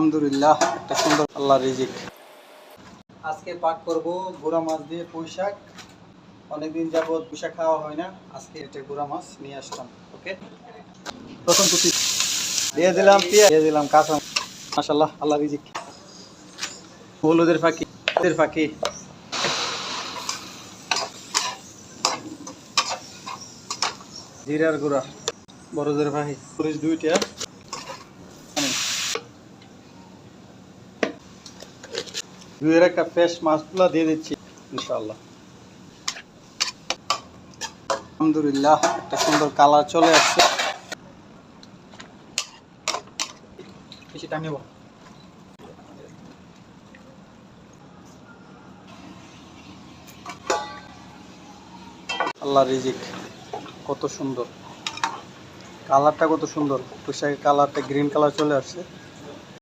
আলহামদুলিল্লাহ, একটা সুন্দর আল্লাহ রিজিক। আজকে পাক করব গুড়া মাছ দিয়ে পুঁই শাক। অনেকদিন যাবত পুঁই শাক খাওয়া হয় না, আজকে এটা গুড়া মাছ নিয়ে আসলাম। ওকে, প্রথম কুচি দিয়ে দিলাম, পেঁয়াজ দিয়ে দিলাম, কাঁচা। মাশাআল্লাহ, আল্লাহ রিজিক। হলুদের ফাঁকি জিরার গুঁড়া, বড়দের ফাঁকি, মরিচ 2টা, ধুয়ে রাখা ফ্রেশ মাছগুলো দিয়ে দিচ্ছি ইনশাআল্লাহ। আলহামদুলিল্লাহ, একটা সুন্দর কালার চলে আসছে। বেশি টাইম নেব। আল্লাহ রিজিক, কত সুন্দর কালারটা, কত সুন্দর পুঁই শাকের কালারটা, গ্রিন কালার চলে আসছে।